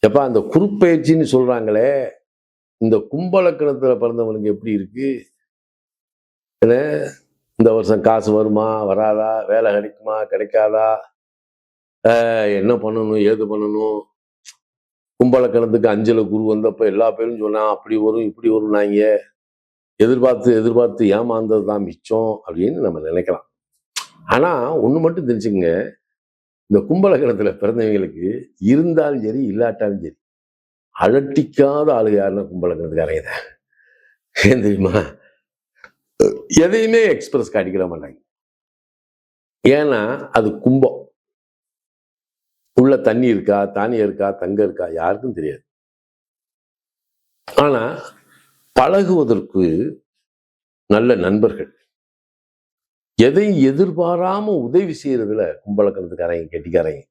எப்ப அந்த குருப்பெயர்ச்சின்னு சொல்றாங்களே, இந்த கும்பலக்கணத்துல பிறந்தவனுக்கு எப்படி இருக்கு? இந்த வருஷம் காசு வருமா வராதா, வேலை கிடைக்குமா கிடைக்காதா, என்ன பண்ணணும் ஏது பண்ணணும். கும்பலக்கணத்துக்கு 5ல குரு வந்தப்ப எல்லா பேரும் சொன்னா அப்படி வரும் இப்படி வரும், நாங்க எதிர்பார்த்து ஏமாந்தது தான் மிச்சம் அப்படின்னு நம்ம நினைக்கலாம். ஆனா ஒண்ணு மட்டும் தெரிஞ்சுக்கங்க, இந்த கும்பலக்கணத்துல பிறந்தவங்களுக்கு இருந்தாலும் சரி இல்லாட்டாலும் சரி அலட்டிக்காத ஆளு யாருன்னா கும்பலக்கணத்துக்காரங்க தான். ஏன் தெரியுமா? எதையுமே எக்ஸ்பிரஸ் காட்டிக்கிற மாட்டாங்க. ஏன்னா அது கும்பம். உள்ள தண்ணி இருக்கா, தானியம் இருக்கா, தங்கம் இருக்கா யாருக்கும் தெரியாது. ஆனா பழகுவதற்கு நல்ல நண்பர்கள், எதையும் எதிர்பாராம உதவி செய்யறதுல கும்பலக்கணத்துக்காரங்க கெட்டிக்காரங்க.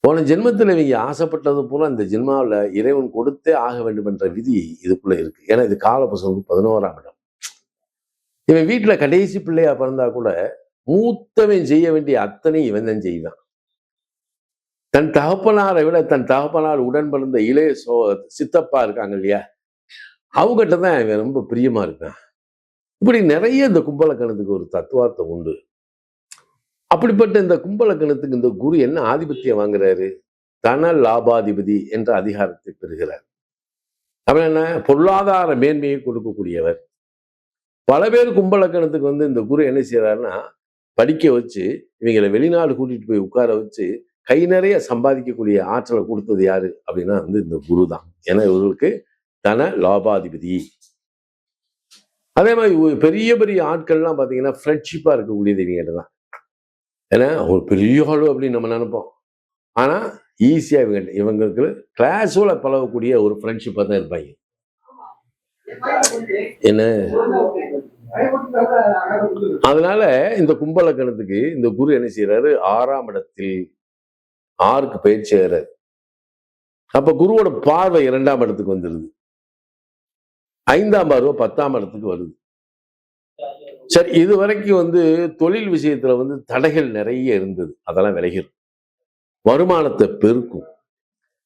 போன ஜென்மத்தில் இவங்க ஆசைப்பட்டது போல இந்த ஜென்மாவில் இறைவன் கொடுத்தே ஆக வேண்டும் என்ற விதி இதுக்குள்ள இருக்கு. ஏன்னா இது காலபுருஷனுக்கு 11ஆம் இடம். இவன் வீட்டுல கடைசி பிள்ளையா பிறந்தா கூட மூத்தவன் செய்ய வேண்டிய அத்தனை இவன் தான் செய்வான். தன் தகப்பனாரை விட தன் தகப்பனார் உடன் பிறந்த இளைய சித்தப்பா இருக்காங்க இல்லையா, அவங்ககிட்ட தான் இவன் ரொம்ப பிரியமா இருக்கான். இப்படி நிறைய இந்த கும்பலக்கணத்துக்கு ஒரு தத்துவார்த்தம் உண்டு. அப்படிப்பட்ட இந்த கும்பலக்கணத்துக்கு இந்த குரு என்ன ஆதிபத்தியம் வாங்குறாரு? தன லாபாதிபதி என்ற அதிகாரத்தை பெறுகிறார். அவன் என்ன, பொருளாதார மேன்மையை கொடுக்கக்கூடியவர். பல பேர் கும்பலக்கணத்துக்கு இந்த குரு என்ன செய்யறாருன்னா, படிக்க வச்சு இவங்களை வெளிநாடு கூட்டிட்டு போய் உட்கார வச்சு கை நிறைய சம்பாதிக்கக்கூடிய ஆற்றலை கொடுத்தது யாரு அப்படின்னா இந்த குரு தான். ஏன்னா இவர்களுக்கு தன லாபாதிபதி. அதே மாதிரி பெரிய பெரிய ஆட்கள்லாம் பார்த்தீங்கன்னா ஃப்ரெண்ட்ஷிப்பா இருக்கக்கூடியது இவங்கிட்ட தான். ஏன்னா ஒரு பெரிய ஆளு அப்படின்னு நம்ம நினைப்போம். ஆனா ஈஸியா இவங்களுக்கு கிளாஸோட பழகக்கூடிய ஒரு ஃப்ரெண்ட்ஷிப்பா தான் இருப்பாங்க. என்ன அதனால இந்த கும்பலக்கணத்துக்கு இந்த குரு என்ன செய்யறாரு? 6ஆம் இடத்தில் 6க்கு பயிற்சி செய்யறாரு. அப்ப குருவோட பார்வை 2ஆம் இடத்துக்கு வந்துருது. 5ஆம் பார்வை 10ஆம் இடத்துக்கு வருது. சரி, இது வரைக்கும் தொழில் விஷயத்துல தடைகள் நிறைய இருந்தது, அதெல்லாம் விலகிடும். வருமானத்தை பெருக்கும்,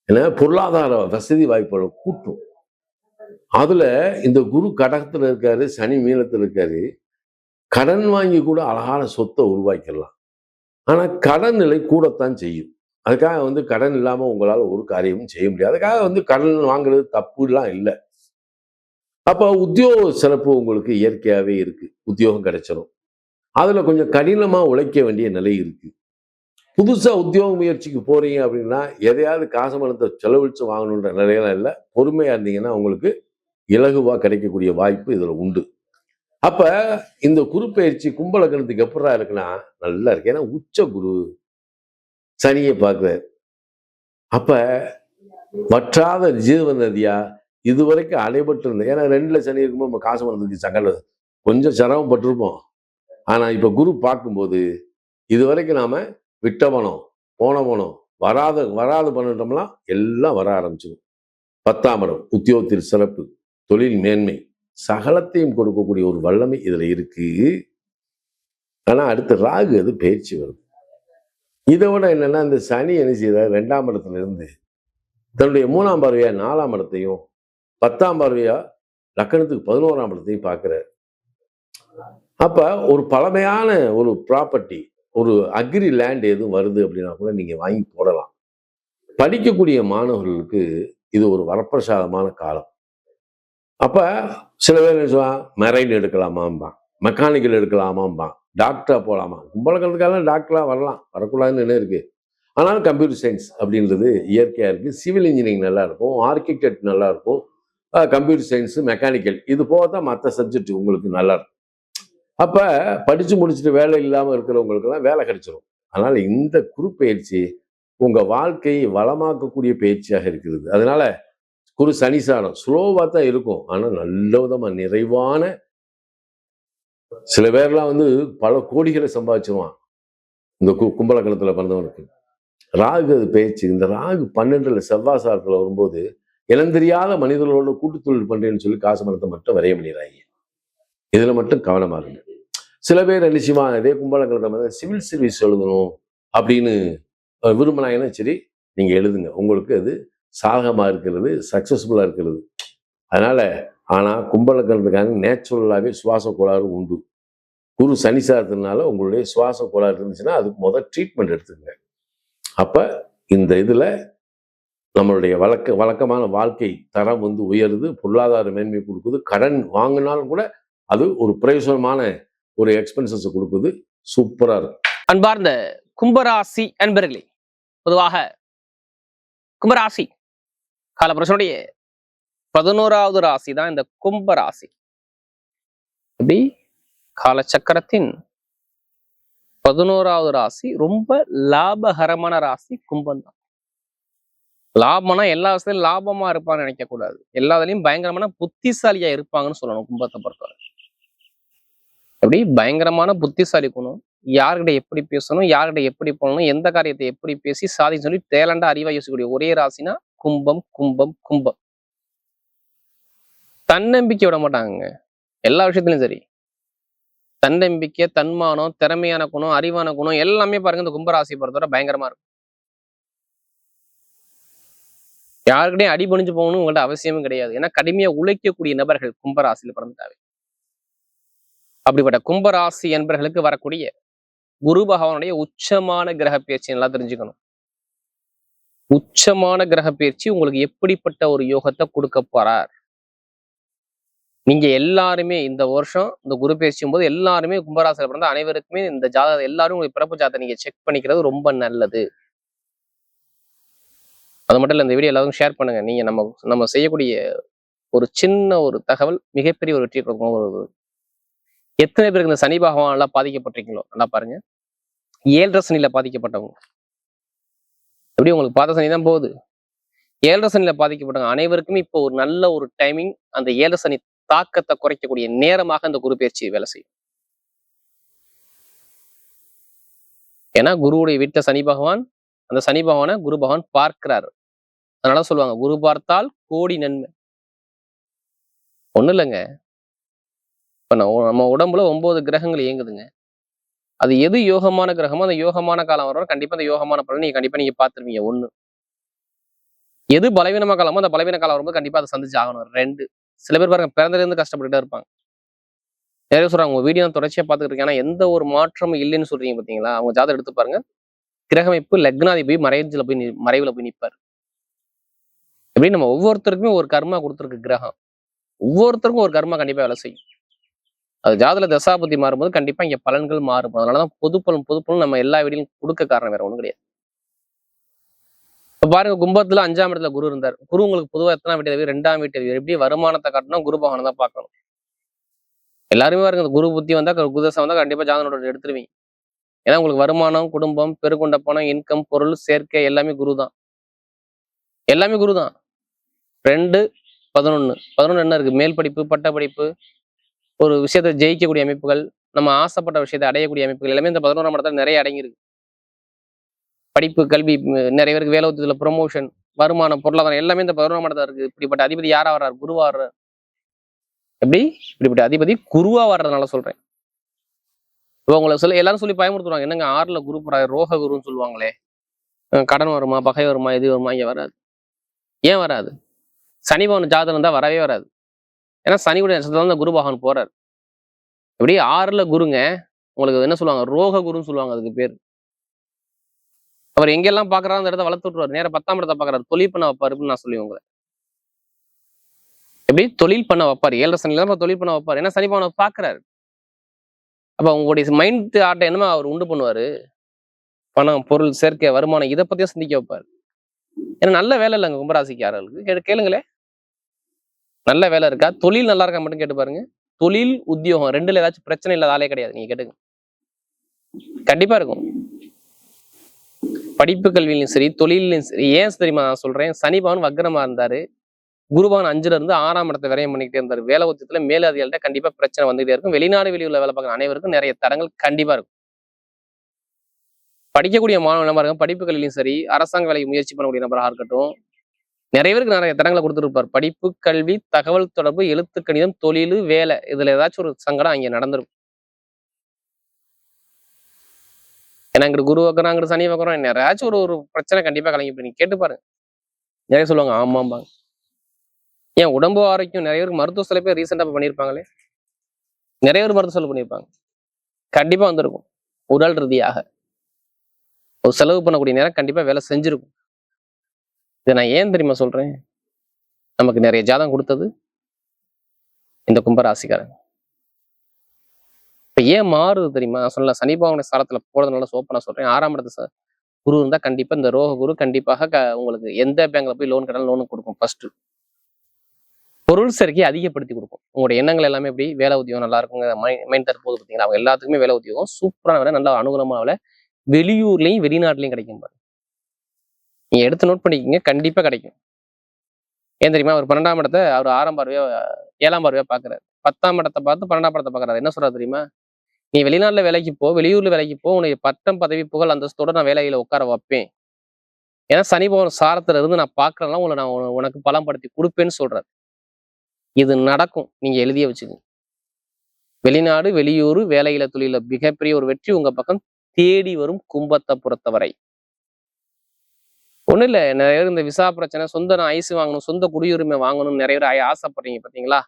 ஏன்னா பொருளாதார வசதி வாய்ப்புகளை கூட்டும். அதுல இந்த குரு கடகத்துல இருக்காரு, சனி மீனத்துல இருக்காரு. கடன் வாங்கி கூட அழகான சொத்தை உருவாக்கிடலாம். ஆனா கடன் நிலை கூடத்தான் செய்யும். அதுக்காக கடன் இல்லாம உங்களால ஒரு காரியமும் செய்ய முடியாது. அதுக்காக கடன் வாங்குறது தப்புலாம் இல்லை. அப்ப உத்தியோக சிறப்பு உங்களுக்கு இயற்கையாவே இருக்கு. உத்தியோகம் கிடைச்சிடும். அதுல கொஞ்சம் கடினமா உழைக்க வேண்டிய நிலை இருக்கு. புதுசா உத்தியோக முயற்சிக்கு போறீங்க அப்படின்னா எதையாவது காசு பணத்தை செலவழிச்சு வாங்கணுன்ற நிலையெல்லாம் இல்லை. பொறுமையா இருந்தீங்கன்னா உங்களுக்கு இலகுவா கிடைக்கக்கூடிய வாய்ப்பு இதுல உண்டு. அப்ப இந்த குரு பயிற்சி கும்பலக்கணத்துக்கு எப்படா இருக்குன்னா நல்லா இருக்கு. ஏன்னா உச்ச குரு சனியை பார்க்கிறார். அப்ப வற்றாத ஜீவ நதியா இதுவரைக்கும் அடைபட்டு இருந்தேன். ஏன்னா 2ல சனி இருக்கும்போது நம்ம காசு பணத்துக்கு சங்கடம் கொஞ்சம் சிரமப்பட்டிருப்போம். ஆனா இப்ப குரு பார்க்கும்போது இதுவரைக்கும் நாம விட்ட பணம், போன பணம், வராத பண்ணிட்டோம்லாம் எல்லாம் வர ஆரம்பிச்சிடும். 10ஆம் இடம் உத்தியோகத்தில் சிறப்பு, தொழில் மேன்மை, சகலத்தையும் கொடுக்கக்கூடிய ஒரு வல்லமை இதுல இருக்கு. ஆனா அடுத்து ராகு அது பயிற்சி வருது. இதை விட என்னன்னா இந்த சனி என்ன செய்யறாரு? 2ஆம் இடத்துல இருந்து தன்னுடைய 3ஆம் பார்வையா 4ஆம் இடத்தையும் 10ஆம் பார்வையா லக்கணத்துக்கு 11ஆம் இடத்தையும் பார்க்கிறார். அப்ப ஒரு பழமையான ஒரு ப்ராப்பர்ட்டி, ஒரு அக்ரி லேண்ட் எதுவும் வருது அப்படின்னா கூட நீங்க வாங்கி போடலாம். படிக்கக்கூடிய மாணவர்களுக்கு இது ஒரு வரப்பிரசாதமான காலம். அப்ப சில பேர் என்ன சொல்லுவாங்க, மெரைன் எடுக்கலாமாம்பா, மெக்கானிக்கல் எடுக்கலாமாம்பா, டாக்டரா போகலாமா. கும்பலக்கணத்துக்காக டாக்டரா வரலாம், வரக்கூடாதுன்னு என்ன இருக்கு. ஆனாலும் கம்ப்யூட்டர் சயின்ஸ் அப்படின்றது இயற்கையா இருக்கு. சிவில் இன்ஜினியரிங் நல்லா இருக்கும், ஆர்கிடெக்ட் நல்லா இருக்கும், கம்ப்யூட்டர் சயின்ஸ், மெக்கானிக்கல் இது போக தான் மற்ற சப்ஜெக்ட் உங்களுக்கு நல்லா இருக்கும். அப்ப படிச்சு முடிச்சுட்டு வேலை இல்லாம இருக்கிறவங்களுக்கெல்லாம் வேலை கிடைச்சிடும். அதனால இந்த குரு பயிற்சி உங்க வாழ்க்கையை வளமாக்கக்கூடிய பயிற்சியாக இருக்கிறது. அதனால குரு சனிசாரம் ஸ்லோவா தான் இருக்கும், ஆனா நல்ல விதமா நிறைவான. சில பேர்லாம் பல கோடிகளை சம்பாதிச்சிருவான் இந்த கும்பலக்கணத்துல பிறந்தவனுக்கு. ராகு அது பயிற்சி. இந்த ராகு 12ல செவ்வாசாரத்துல வரும்போது இனந்தெரியாத மனிதர்களோட கூட்டு தொழில் பண்றேன்னு சொல்லி காசு பணத்தை மட்டும் வரைய பண்ணிடுறாங்க. இதுல மட்டும் கவனமா இருங்க. சில பேர் என்ன செய்வாங்க, இதே கும்பலக்கணத்தை சிவில் சர்வீஸ் எழுதணும் அப்படின்னு விரும்பினாங்கன்னா சரி, நீங்க எழுதுங்க. உங்களுக்கு அது சாதகமா இருக்கிறது, சக்சஸ்ஃபுல்லா இருக்கிறது. அதனால ஆனா கும்பலக்கணத்துக்காக நேச்சுரலாவே சுவாச கோளாறு உண்டு. குரு சனி சாரத்தினால உங்களுடைய சுவாச கோளாறு இருந்துச்சுன்னா அதுக்கு முதல் ட்ரீட்மெண்ட் எடுத்துக்கங்க. அப்ப இந்த இதுல நம்மளுடைய வழக்கமான வாழ்க்கை தரம் உயருது, பொருளாதார மேன்மை கொடுக்குது. கடன் வாங்கினாலும் கூட அது ஒரு பிரயோஜனமான ஒரு எக்ஸ்பென்சஸ் கொடுக்குது. சூப்பரா இருக்கும். அன்பார்ந்த கும்பராசி அன்பர்களே, பொதுவாக கும்பராசி காலபுருஷனுடைய 11வது ராசி தான் இந்த கும்பராசி. எப்படி காலச்சக்கரத்தின் 11வது ராசி ரொம்ப லாபகரமான ராசி கும்பம் தான். லாபம்னா எல்லா விஷயத்திலும் லாபமா இருப்பான்னு நினைக்க கூடாது. எல்லாத்துலயும் பயங்கரமான புத்திசாலியா இருப்பாங்கன்னு சொல்லணும். கும்பத்தை பொறுத்தவரை எப்படி பயங்கரமான புத்திசாலி குணம், யார்கிட்ட எப்படி பேசணும், யார்கிட்ட எப்படி போகணும், எந்த காரியத்தை எப்படி பேசி சாதி சொல்லி டேலண்டா அறிவா யோசிக்கக்கூடிய ஒரே ராசினா கும்பம் கும்பம் கும்பம். தன்னம்பிக்கை விட மாட்டாங்க எல்லா விஷயத்திலும். சரி, தன்னம்பிக்கை, தன்மானம், திறமையான குணம், அறிவான குணம் எல்லாமே பாருங்க இந்த கும்பராசி பொறுத்தவரை பயங்கரமா இருக்கும். யாருக்கிட்டையும் அடிபணிஞ்சு போகணும் உங்கள்ட்ட அவசியமும் கிடையாது. ஏன்னா கடுமையா உழைக்கக்கூடிய நபர்கள் கும்பராசியில பிறந்துட்டாவே. அப்படிப்பட்ட கும்பராசி என்பர்களுக்கு வரக்கூடிய குரு பகவானுடைய உச்சமான கிரக பயிற்சி நல்லா தெரிஞ்சுக்கணும். உச்சமான கிரக பயிற்சி உங்களுக்கு எப்படிப்பட்ட ஒரு யோகத்தை கொடுக்க போறார். நீங்க எல்லாருமே இந்த வருஷம் இந்த குரு பயிற்சியும் போது எல்லாருமே கும்பராசியில பிறந்த அனைவருக்குமே இந்த ஜாதகம் எல்லாரும் உங்களுக்கு பிறப்பு ஜாதகத்தை நீங்க செக் பண்ணிக்கிறது ரொம்ப நல்லது. அது மட்டும் இல்ல, இந்த வீடியோ எல்லாருக்கும் ஷேர் பண்ணுங்க. நீங்க நம்ம செய்யக்கூடிய ஒரு சின்ன ஒரு தகவல் மிகப்பெரிய ஒரு வெற்றி கொடுக்கும். எத்தனை பேருக்கு இந்த சனி பகவான் எல்லாம் பாதிக்கப்பட்டிருக்கீங்களோ நல்லா பாருங்க. 7.5 சனியில பாதிக்கப்பட்டவங்க, எப்படி உங்களுக்கு பார்த்த சனி தான் போகுது. 7.5 சனியில பாதிக்கப்பட்டவங்க அனைவருக்குமே இப்போ ஒரு நல்ல ஒரு டைமிங், அந்த 7.5 சனி தாக்கத்தை குறைக்கக்கூடிய நேரமாக இந்த குரு பயிற்சி வேலை செய்யும். ஏன்னா குருவுடைய வீட்டுல சனி பகவான், அந்த சனி பகவானை குரு பகவான் பார்க்கிறாரு. அதனால சொல்லுவாங்க குரு பார்த்தால் கோடி நன்மை. ஒண்ணும் இல்லைங்க, இப்ப நம்ம உடம்புல 9 கிரகங்கள் இயங்குதுங்க. அது எது யோகமான கிரகமோ அந்த யோகமான காலம் வரும், கண்டிப்பா அந்த யோகமான பலன் நீங்க பார்த்துருவீங்க. 1. எது பலவீனமா காலமோ அந்த பலவீன காலம் வரும்போது கண்டிப்பா அதை சந்திச்சு ஆகணும். 2. சில பேர் பாருங்க பிறந்ததுல இருந்து கஷ்டப்பட்டுட்டே இருப்பாங்க. நிறைய சொல்றாங்க உங்க வீடியோ தொடர்ச்சியா பார்த்துட்டு இருக்கேன், ஆனா எந்த ஒரு மாற்றமும் இல்லைன்னு சொல்றீங்க பாத்தீங்களா. அவங்க ஜாதகம் எடுத்து பாருங்க. கிரகமைப்பு லக்னாதிபதி மறைவுல போய் நிற்பாரு. எப்படி நம்ம ஒவ்வொருத்தருக்குமே ஒரு கர்மா கொடுத்துருக்கு கிரகம். ஒவ்வொருத்தருக்கும் ஒரு கர்மா கண்டிப்பா வேலை செய்யும். அது ஜாதக தசாபதி மாறும்போது கண்டிப்பா இங்க பலன்கள் மாறும். அதனாலதான் பொது பலன் நம்ம எல்லா வீடியும் கொடுக்க காரணம் வேற ஒண்ணும் கிடையாது. இப்ப பாருங்க, கும்பத்துல 5ஆம் இடத்துல குரு இருந்தார். குரு உங்களுக்கு பொதுவா எத்தனாம் வீட்டு அதிபதி? 2ஆம் வீட்டு அதிபதி. எப்படி வருமானத்தை காட்டணும் குரு பகவானை தான் பார்க்கணும். எல்லாருமே பாருங்க குரு புத்தி வந்தா, குருதசம் வந்தா கண்டிப்பா ஜாதகனோட எடுத்துருவீங்க. ஏன்னா உங்களுக்கு வருமானம், குடும்பம், பெருகொண்ட பணம், இன்கம், பொருள் சேர்க்கை எல்லாமே குரு தான். எல்லாமே குரு தான். 2, 11 என்ன இருக்கு? மேல் படிப்பு, பட்ட படிப்பு, ஒரு விஷயத்தை ஜெயிக்கக்கூடிய அமைப்புகள், நம்ம ஆசைப்பட்ட விஷயத்தை அடையக்கூடிய அமைப்புகள் எல்லாமே இந்த 11ஆம் இடத்துல நிறைய அடங்கியிருக்கு. படிப்பு, கல்வி, நிறைய பேருக்கு வேலை உத்தியத்துல ப்ரொமோஷன், வருமானம், பொருளாதாரம் எல்லாமே இந்த 11ஆம் இடத்துல இருக்கு. இப்படிப்பட்ட அதிபதி யாரா வர்றாரு? குருவா வர்றாரு. எப்படி இப்படிப்பட்ட அதிபதி குருவா வர்றதுனால சொல்றேன். இப்போ உங்களை எல்லாரும் சொல்லி பயமுறுத்துவாங்க, என்னங்க 6ல குரு போறாரு, ரோக குருன்னு சொல்லுவாங்களே, கடன் வருமா, பகை வருமா, எது வருமா? இங்க வராது. ஏன் வராது? சனி பகவான் ஜாதகம் இருந்தா வரவே வராது. ஏன்னா சனியுடைய நட்சத்திரம் தான் குரு பகவான் போறாரு. எப்படி 6ல குருங்க, உங்களுக்கு என்ன சொல்லுவாங்க? ரோக குருன்னு சொல்லுவாங்க. அதுக்கு பேர் அவர் எங்கெல்லாம் பாக்குறாரு அந்த இடத்த வளர்த்து விட்டுருவாரு. நேரம் 10ஆம் இடத்தை பாக்குறாரு, தொழில் பண்ண வைப்பாருன்னு நான் சொல்லி உங்களை. எப்படி தொழில் பண்ண வைப்பாரு? 7.5 சனியில தான் தொழில் பண்ண வைப்பாரு. ஏன்னா சனி பகவானை பாக்குறாரு. அப்ப உங்களுடைய மைண்ட் ஆட்டை என்னமா அவர் உண்டு பண்ணுவாரு? பணம், பொருள், சேர்க்கை, வருமானம், இதை பத்தியும் சிந்திக்க வைப்பாரு. ஏன்னா நல்ல வேலை இல்லைங்க கும்பராசிக்காரர்களுக்கு. கேளுங்களே, நல்ல வேலை இருக்கா, தொழில் நல்லா இருக்கா மட்டும் கேட்டு பாருங்க. தொழில், உத்தியோகம் 2ல ஏதாச்சும் பிரச்சனை இல்லாத ஆளே கிடையாது. நீங்க கேட்டுங்க, கண்டிப்பா இருக்கும். படிப்பு கல்வியிலும் சரி, தொழிலையும் சரி. ஏன் தெரியுமா நான் சொல்றேன்? சனி பகவான் வக்ரமா இருந்தாரு, குருபகவான் 5ல இருந்து 6ஆம் இடத்தை விரயம் பண்ணிக்கிட்டே இருந்தாரு. வேலை உத்தியத்துல மேலதிகாரிகிட்ட கண்டிப்பா பிரச்சனை வந்துகிட்டே இருக்கும். வெளிநாடு வெளியூர்ல வேலை பார்க்குற அனைவருக்கும் நிறைய தடங்கள் கண்டிப்பா இருக்கும். படிக்கக்கூடிய மாணவ பாருங்க, படிப்பு கல்வியிலும் சரி, அரசாங்க வேலைக்கு முயற்சி பண்ணக்கூடிய நபராக இருக்கட்டும், நிறைய பேருக்கு நிறைய தடங்களை கொடுத்துருப்பார். படிப்பு, கல்வி, தகவல் தொடர்பு, எழுத்து கணிதம், தொழில், வேலை, இதுல ஏதாச்சும் ஒரு சங்கடம் அங்க நடந்திருக்கும். ஏன்னா இங்கிட்டு குரு வைக்கிறோம், அங்கிட்டு சனி வைக்கிறோம், நிறையாச்சும் ஒரு ஒரு பிரச்சனை கண்டிப்பா கலங்கி போய் நீங்க கேட்டு பாருங்க. நிறைய சொல்லுவாங்க ஆமாம்பாங்க. ஏன் உடம்பு ஆரோக்கியம் நிறைய பேருக்கு மருத்துவ செலவு பேர் ரீசெண்டா பண்ணியிருப்பாங்களே, நிறைய பேர் மருத்துவ செலவு பண்ணியிருப்பாங்க. கண்டிப்பா வந்திருக்கும். உடல் ரீதியாக ஒரு செலவு பண்ணக்கூடிய நேரம் கண்டிப்பா வேலை செஞ்சிருக்கும். இதை நான் ஏன் தெரியுமா சொல்றேன்? நமக்கு நிறைய ஜாதகம் கொடுத்தது இந்த கும்பராசிக்காரங்க. இப்ப ஏன் மாறுது தெரியுமா? நான் சொல்லல, சனி பகவானுடைய ஸ்தானத்துல போறதுனால சோப்பனா சொல்றேன். 6ஆம் இடத்து குரு இருந்தா கண்டிப்பா இந்த ரோக குரு கண்டிப்பாக உங்களுக்கு எந்த பேங்க்ல போய் லோன் கேட்டாலும் லோனு கொடுக்கும். ஃபர்ஸ்ட் பொருள் சேர்க்கையை அதிகப்படுத்தி கொடுக்கும். உங்களுடைய எண்ணங்கள் எல்லாமே எப்படி வேலை உத்தியோகம் நல்லா இருக்குங்க, மைண்ட் தற்போது பார்த்தீங்கன்னா அவங்க எல்லாத்துக்குமே வேலை உத்தியோகம் சூப்பரான வேலை, நல்ல அனுகூலமான வேலை, வெளியூர்லயும் வெளிநாட்டுலயும் கிடைக்கும் பாருங்க. நீங்க எடுத்து நோட் பண்ணிக்கிங்க, கண்டிப்பா கிடைக்கும். ஏன் தெரியுமா? அவர் 12ஆம் இடத்தை அவர் 6ஆம் பார்வையா 7ஆம் பார்வையா பாக்குறாரு. 10ஆம் இடத்தை பார்த்து 12ஆம் இடத்தை பாக்குறாரு. என்ன சொல்றாரு தெரியுமா? நீ வெளிநாட்டுல வேலைக்கு போ, வெளியூர்ல வேலைக்கு போ, உனக்கு பட்டம் பதவி புகழ் அந்தஸ்தோட நான் வேலையில உட்கார வைப்பேன். ஏன்னா சனி பகவான் சாரத்துல இருந்து நான் பாக்குறதுனால உங்களை நான் உனக்கு பலம் படுத்தி கொடுப்பேன்னு சொல்றாரு. இது நடக்கும், நீங்க எழுதிய வச்சுக்கோங்க. வெளிநாடு வெளியூர் வேலையில தொழில மிகப்பெரிய ஒரு வெற்றி உங்க பக்கம் தேடி வரும். கும்பத்தை பொறுத்தவரை ஒண்ணு இல்ல, நிறைய பேர் இந்த விசா பிரச்சனை, சொந்த நான் ஐஸ் வாங்கணும், சொந்த குடியுரிமை வாங்கணும்னு நிறைய பேர் ஆசைப்படுறீங்க பாத்தீங்களா?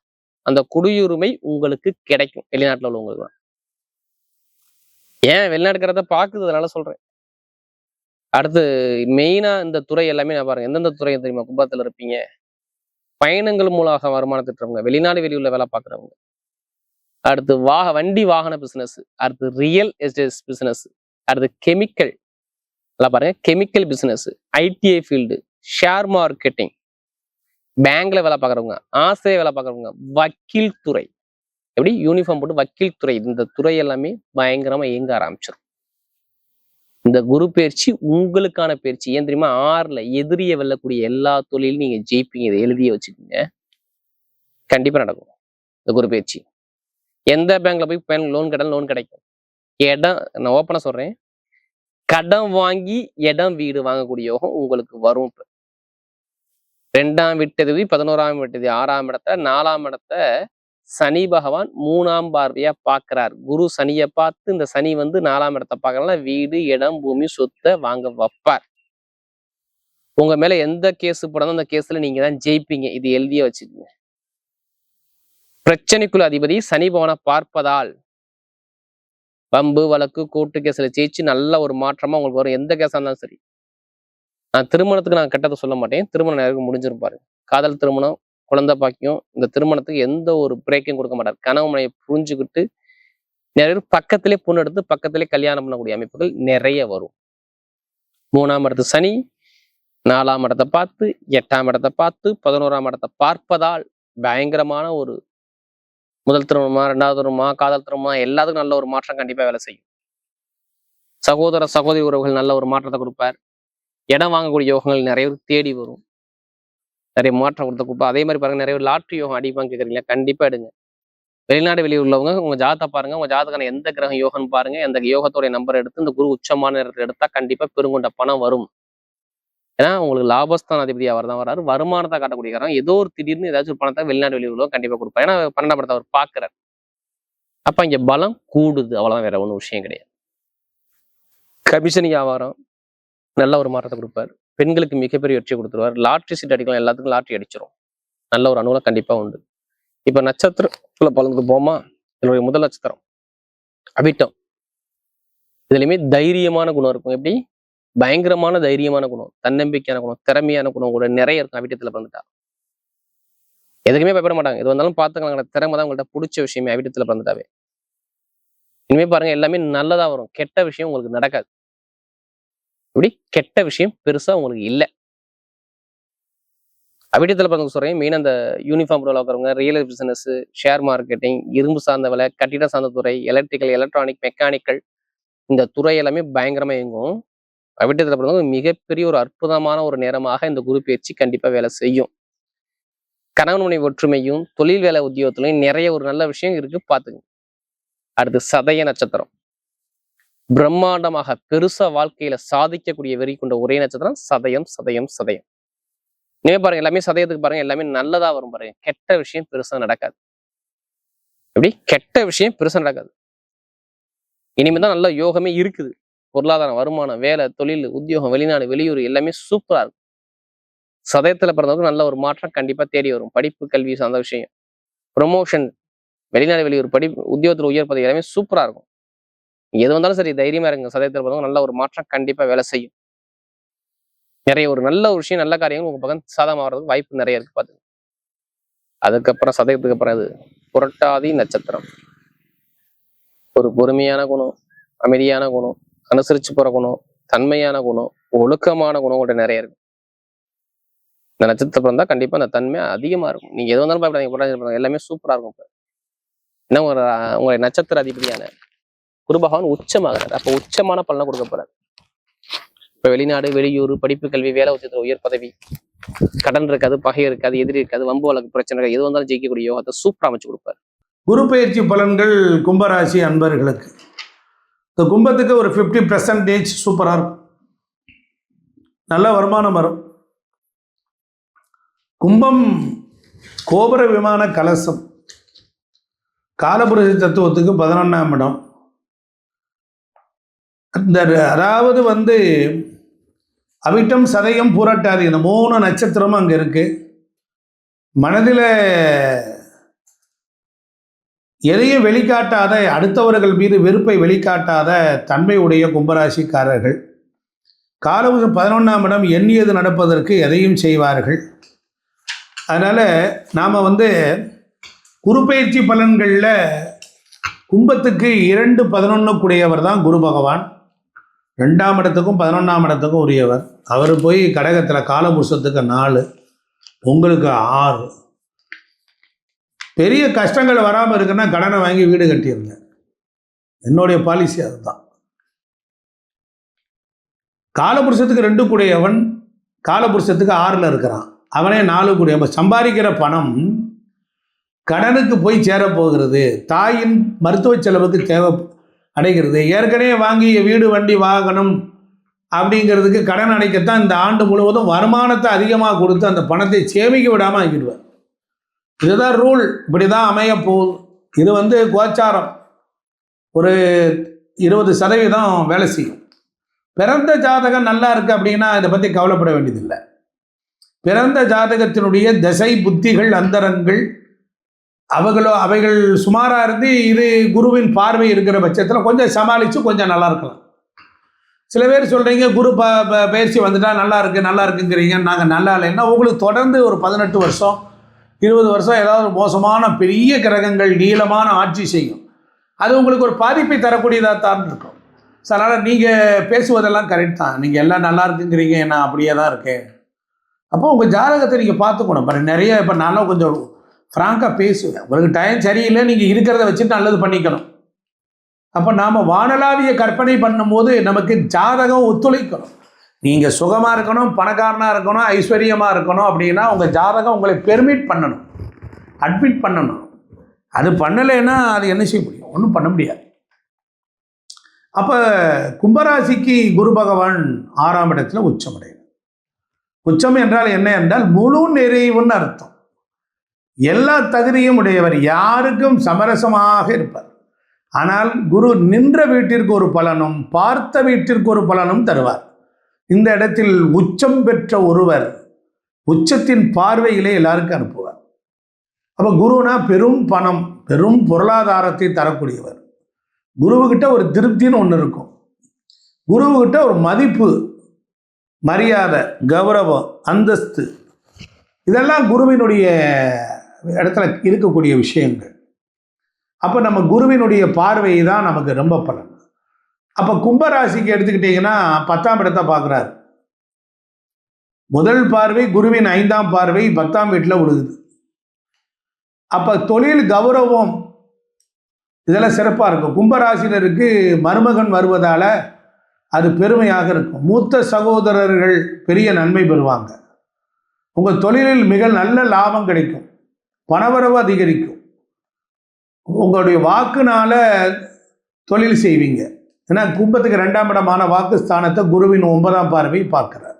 அந்த குடியுரிமை உங்களுக்கு கிடைக்கும் வெளிநாட்டுல உள்ளவங்களுக்கு. ஏன் வெளிநாட்டுக்கிறத பாக்குது, அதனால சொல்றேன். அடுத்து மெயினா இந்த துறை எல்லாமே நான் பாருங்க, எந்தெந்த துறை தெரியுமா கும்பத்துல இருப்பீங்க? பயணங்கள் மூலமாக வருமானம் திட்டுறவங்க, வெளிநாடு வெளியூர்ல வேலை பார்க்குறவங்க, அடுத்து வண்டி வாகன பிசினஸ், அடுத்து ரியல் எஸ்டேட் பிசினஸ், அடுத்து கெமிக்கல், நல்லா பாருங்க, chemical business, ITI field, share marketing, பேங்க்ல வேலை பார்க்குறவங்க, ஆசிரியர் வேலை பார்க்குறவங்க, வக்கீல் துறை, எப்படி யூனிஃபார்ம் போட்டு வக்கீல் துறை, இந்த துறை எல்லாமே பயங்கரமா இயங்க ஆரம்பிச்சிடும். இந்த குரு பயிற்சி உங்களுக்கான பயிற்சி. ஏன் தெரியுமா? 6ல எதிரியை வெல்லக்கூடிய எல்லா தொழிலும் நீங்க ஜெயிப்பீங்க. இதை எழுதிய வச்சுக்கோங்க, கண்டிப்பா நடக்கும் இந்த குரு பயிற்சி. எந்த பேங்க்ல போய் லோன் கேட்டாலும் லோன் கிடைக்கும். இடம் நான் ஓப்பனா சொல்றேன், கடன் வாங்கி இடம் வீடு வாங்கக்கூடிய யோகம் உங்களுக்கு வரும். 2ஆம் வீட்டதிபதி 11ஆம் வீட்டதிபதி 6ஆம் இடத்தை 4ஆம் இடத்தை சனி பகவான் 3ஆம் பார்வையா பாக்குறார். குரு சனியை பார்த்து இந்த சனி 4ஆம் இடத்தை பார்க்கறதுனால வீடு இடம் பூமி சொத்தை வாங்க வைப்பார். உங்க மேல எந்த கேஸ் போடாலும் அந்த கேஸ்ல நீங்க தான் ஜெயிப்பீங்க. இது எழுதிய வச்சுக்கோங்க. பிரச்சனைக்குள்ள அதிபதி சனி பகவானை பார்ப்பதால் வம்பு வழக்கு கோர்ட்டு கேஸ்ல ஜெயிச்சு நல்ல ஒரு மாற்றமா உங்களுக்கு வரும். எந்த கேஸா இருந்தாலும் சரி. நான் திருமணத்துக்கு நான் கெட்டதை சொல்ல மாட்டேன். திருமணம் நேரம் முடிஞ்சிருப்பாரு. காதல் திருமணம், குழந்தை பாக்கியம், இந்த திருமணத்துக்கு எந்த ஒரு பிரேக்கும் கொடுக்க மாட்டார். கனவு மனையை புரிஞ்சுக்கிட்டு நிறைய பேர் பக்கத்திலே பொண்ணு எடுத்து பக்கத்திலே கல்யாணம் பண்ணக்கூடிய அமைப்புகள் நிறைய வரும். 3ஆம் இடத்து சனி 4ஆம் இடத்தை பார்த்து 8ஆம் இடத்தை பார்த்து 11ஆம் இடத்தை பார்ப்பதால் பயங்கரமான ஒரு முதல் திருமணமா 2வது திருமணமா காதல் திருமணமா எல்லாத்துக்கும் நல்ல ஒரு மாற்றம் கண்டிப்பா வேலை செய்யும். சகோதர சகோதரி உறவுகள் நல்ல ஒரு மாற்றத்தை கொடுப்பார். இடம் வாங்கக்கூடிய யோகங்கள் நிறைய பேர் தேடி வரும். நிறைய மாற்றம் கொடுப்பார். அதே மாதிரி பாருங்க, நிறைய பேர் லாட்ரி யோகம் அடிப்பாங்க கேட்குறீங்களா? கண்டிப்பா எடுங்க. வெளிநாடு வெளியூர் உள்ளவங்க உங்க ஜாதகத்தை பாருங்க, உங்க ஜாதகம் எந்த கிரகம் யோகம்னு பாருங்க, அந்த யோகத்தோடைய நம்பர் எடுத்து இந்த குரு உச்சமான நேரத்தில் எடுத்தா கண்டிப்பா பெருங்கொண்ட பணம் வரும். ஏன்னா உங்களுக்கு லாபஸ்தான அதிபதி அவர் தான் வராரு. வருமானத்தை காட்டக்கூடிய காரணம் ஏதோ ஒரு திடீர்னு ஏதாச்சும் ஒரு பணத்தை வெளிநாடு வெளியூர்ல கண்டிப்பா கொடுப்பாரு. ஏன்னா 12ஆம் இடத்தை அவர் பாக்குறாரு. அப்ப இங்க பலம் கூடுது, அவ்வளவுதான், வேற ஒன்றும் விஷயம் கிடையாது. கமிஷன் வியாபாரம் நல்ல ஒரு மாற்றத்தை கொடுப்பாரு. பெண்களுக்கு மிகப்பெரிய வெற்றியை கொடுத்துருவார். லாட்ரி சீட் அடிக்கலாம், எல்லாத்துக்கும் லாட்ரி அடிச்சிடும். நல்ல ஒரு அனுகூலம் கண்டிப்பா உண்டு. இப்ப நட்சத்திரத்துல பலனுக்கு போமா, என்னுடைய முதல் நட்சத்திரம் அவிட்டம். இதுலயுமே தைரியமான குணம் இருக்கும். எப்படி? பயங்கரமான தைரியமான குணம், தன்னம்பிக்கையான குணம், திறமையான குணம் கூட நிறைய இருக்கும் அவிட்டத்துல பிறந்துட்டா. எதுக்குமே பயப்பட மாட்டாங்க. எது வந்தாலும் பார்த்துக்கலாம். திறமை தான் உங்கள்கிட்ட பிடிச்ச விஷயமே அவிட்டத்துல பிறந்துட்டாவே. இனிமே பாருங்க, எல்லாமே நல்லதா வரும். கெட்ட விஷயம் உங்களுக்கு நடக்காது. இப்படி கெட்ட விஷயம் பெருசா உங்களுக்கு இல்லை. அவிட்டத்துல பிறந்த சொல்றேன். மெயின் அந்த யூனிஃபார்ம் வளர்க்குறவங்க, ரியல் பிசினஸ், ஷேர் மார்க்கெட்டிங், இரும்பு சார்ந்த வேலை, கட்டிட சார்ந்த துறை, எலக்ட்ரிக்கல், எலக்ட்ரானிக், மெக்கானிக்கல், இந்த துறை எல்லாமே பயங்கரமா இயங்கும். அவிட்டத்துல பிறந்தவங்க மிகப்பெரிய ஒரு அற்புதமான ஒரு நேரமாக இந்த குரு பயிற்சி கண்டிப்பா வேலை செய்யும். கணவன் மனைவி ஒற்றுமையும் தொழில் வேலை உத்தியோகத்திலையும் நிறைய ஒரு நல்ல விஷயம் இருக்கு, பாத்துங்க. அடுத்து சதய நட்சத்திரம். பிரம்மாண்டமாக பெருசா வாழ்க்கையில சாதிக்கக்கூடிய வெறி கொண்ட ஒரே நட்சத்திரம் சதயம். சதயம் சதயம் இனிமே பாருங்க, எல்லாமே சதயத்துக்கு பாருங்க, எல்லாமே நல்லதா வரும் பாருங்க. கெட்ட விஷயம் பெருசா நடக்காது. எப்படி? கெட்ட விஷயம் பெருசா நடக்காது. இனிமேதான் நல்ல யோகமே இருக்குது. பொருளாதாரம், வருமானம், வேலை, தொழில், உத்தியோகம், வெளிநாடு, வெளியூர் எல்லாமே சூப்பரா இருக்கும். சதயத்துல பிறந்தவங்க நல்ல ஒரு மாற்றம் கண்டிப்பா தேடி வரும். படிப்பு, கல்வி சார்ந்த விஷயம், ப்ரொமோஷன், வெளிநாடு, வெளியூர், உத்தியோகத்துல உயர் பதவி எல்லாமே சூப்பரா இருக்கும். எது வந்தாலும் சரி தைரியமா இருங்க. சதயத்துல பிறந்தவங்க நல்ல ஒரு மாற்றம் கண்டிப்பா வேலை செய்யும். நிறைய ஒரு நல்ல ஒரு விஷயம், நல்ல காரியங்கள் உங்க பக்கம் சாதகமா வர்றதுக்கு வாய்ப்பு நிறைய இருக்கு பாத்து. அதுக்கப்புறம் சதயத்துக்கு அப்புறம் அது புரட்டாதி நட்சத்திரம். ஒரு பொறுமையான குணம், அமைதியான குணம், அனுசரிச்சு போற குணம், தன்மையான குணம், ஒழுக்கமான குணம் கூட நிறைய இருக்கு. இந்த நட்சத்திரம் பிறந்தா கண்டிப்பா அந்த தன்மை அதிகமா இருக்கும். நீங்க எது வந்தாலும் பயப்படாதீங்க. புரட்டாதி எல்லாமே சூப்பரா இருக்கும். ஏன்னா உங்களுடைய நட்சத்திர அதிபதியான குரு பகவான் உச்சமாகிறார். அப்ப உச்சமான பலனை கொடுக்க போறாரு. இப்ப வெளிநாடு, வெளியூர், படிப்பு, கல்வி, வேலை, உச்சத்துல உயர் பதவி, கடன் இருக்காது, பகை இருக்காது, எதிரி இருக்காது, வம்பு வழக்கு பிரச்சனை எது வந்தாலும் ஜெயிக்கக்கூடிய யோகத்தை சூப்பரா அமைச்சு கொடுப்பாரு. குரு பயிற்சி பலன்கள் கும்பராசி அன்பர்களுக்கு. இந்த கும்பத்துக்கு ஒரு 50% சூப்பராக இருக்கும். நல்ல வருமானம் வரும். கும்பம் கோபுர விமான கலசம். காலபுருஷ தத்துவத்துக்கு 11ஆம் இடம். அதாவது அவிட்டம், சதயம், பூரட்டாதி இந்த 3 நட்சத்திரமும் அங்கே இருக்கு. மனதில் எதையும் வெளிக்காட்டாத, அடுத்தவர்கள் மீது வெறுப்பை வெளிக்காட்டாத தன்மை உடைய கும்பராசிக்காரர்கள். காலபுருஷ 11ஆம் இடம், எண்ணியது நடப்பதற்கு எதையும் செய்வார்கள். அதனால் நாம் குரு பயிற்சி பலன்களில் கும்பத்துக்கு 2-11 கூடியவர் தான் குரு பகவான். 2ஆம் இடத்துக்கும் 11ஆம் இடத்துக்கும் உரியவர். அவர் போய் கடகத்தில் காலபுருஷத்துக்கு 4, உங்களுக்கு 6. பெரிய கஷ்டங்கள் வராமல் இருக்குன்னா கடனை வாங்கி வீடு கட்டிடுங்க. என்னுடைய பாலிசி அதுதான். காலபுருஷத்துக்கு 2 கூடியவன் காலபுருஷத்துக்கு 6ல் இருக்கிறான். அவனே 4 கூடியவன். சம்பாதிக்கிற பணம் கடனுக்கு போய் சேரப்போகிறது. தாயின் மருத்துவ செலவுக்கு தேவை அடைகிறது. ஏற்கனவே வாங்கிய வீடு, வண்டி, வாகனம் அப்படிங்கிறதுக்கு கடன் அடைக்கத்தான் இந்த ஆண்டு முழுவதும் வருமானத்தை அதிகமாக கொடுத்து அந்த பணத்தை சேமிக்க விடாமல் ஆக்கிடுவார். இதுதான் ரூல். இப்படி தான் அமைய போகுது. இது கோச்சாரம் ஒரு 20% வேலை செய்யும். பிறந்த ஜாதகம் நல்லா இருக்குது அப்படின்னா இதை பற்றி கவலைப்பட வேண்டியதில்லை. பிறந்த ஜாதகத்தினுடைய தசை, புத்திகள், அந்தரங்கள் அவைகள் சுமாராக இருந்து இது குருவின் பார்வை இருக்கிற பட்சத்தில் கொஞ்சம் சமாளித்து கொஞ்சம் நல்லா இருக்கலாம். சில பேர் சொல்கிறீங்க குரு பயிற்சி வந்துட்டா நல்லா இருக்குங்கிறீங்க. நாங்கள் நல்லா இல்லைன்னா உங்களுக்கு தொடர்ந்து ஒரு 18 வருஷம் 20 வருஷம் ஏதாவது மோசமான பெரிய கிரகங்கள் நீளமான ஆட்சி செய்யும். அது உங்களுக்கு ஒரு பாதிப்பை தரக்கூடியதாக தான் இருக்கும். ஸோ அதனால் நீங்கள் பேசுவதெல்லாம் கரெக்ட் தான். நீங்கள் எல்லாம் நல்லா இருக்குங்கிறீங்க, நான் அப்படியே தான் இருக்கேன். அப்போ உங்கள் ஜாதகத்தை நீங்கள் பார்த்துக்கணும். நிறைய இப்போ நானும் கொஞ்சம் ஃப்ராங்காக பேசுவேன். உங்களுக்கு டைம் சரியில்லை, நீங்கள் இருக்கிறத வச்சுட்டு நல்லது பண்ணிக்கணும். அப்போ நாம் வானளாவிய கற்பனை பண்ணும்போது நமக்கு ஜாதகம் ஒத்துழைக்கணும். நீங்கள் சுகமாக இருக்கணும், பணக்காரனாக இருக்கணும், ஐஸ்வர்யமாக இருக்கணும் அப்படின்னா உங்கள் ஜாதகம் உங்களை பெர்மிட் பண்ணணும், அட்மிட் பண்ணணும். அது பண்ணலைன்னா அது என்ன செய்ய முடியும்? ஒன்றும் பண்ண முடியாது. அப்போ கும்பராசிக்கு குரு பகவான் 6ஆம் இடத்துல உச்சமடையும். உச்சம் என்றால் என்ன என்றால் முழு நிறைவுன்னு அர்த்தம். எல்லா தகுதியும் உடையவர், யாருக்கும் சமரசமாக இருப்பார். ஆனால் குரு நின்ற வீட்டிற்கு ஒரு பலனும் பார்த்த வீட்டிற்கு ஒரு பலனும் தருவார். இந்த இடத்தில் உச்சம் பெற்ற ஒருவர் உச்சத்தின் பார்வையிலே எல்லாருக்கும் அனுப்புவார். அப்போ குருனா பெரும் பணம், பெரும் பொருளாதாரத்தை தரக்கூடியவர். குருவுக்கிட்ட ஒரு திருப்தின்னு ஒன்று இருக்கும். குருவுக்கிட்ட ஒரு மதிப்பு, மரியாதை, கௌரவம், அந்தஸ்து, இதெல்லாம் குருவினுடைய இடத்துல இருக்கக்கூடிய விஷயங்கள். அப்போ நம்ம குருவினுடைய பார்வை தான் நமக்கு ரொம்ப பலன். அப்போ கும்பராசிக்கு எடுத்துக்கிட்டிங்கன்னா 10ஆம் இடத்தை பார்க்குறாரு. முதல் பார்வை குருவின் 5ஆம் பார்வை 10ஆம் வீட்டில் விழுகுது. அப்போ தொழில், கௌரவம் இதெல்லாம் சிறப்பாக இருக்கும். கும்பராசினருக்கு மருமகன் வருவதால் அது பெருமையாக இருக்கும். மூத்த சகோதரர்கள் பெரிய நன்மை பெறுவாங்க. உங்கள் தொழிலில் மிக நல்ல லாபம் கிடைக்கும், பணவரவு அதிகரிக்கும். உங்களுடைய வாக்குனால தொழில் செய்வீங்க. ஏன்னா கும்பத்துக்கு 2ஆம் இடமான வாக்குஸ்தானத்தை குருவின் 9ஆம் பார்வை பார்க்குறார்.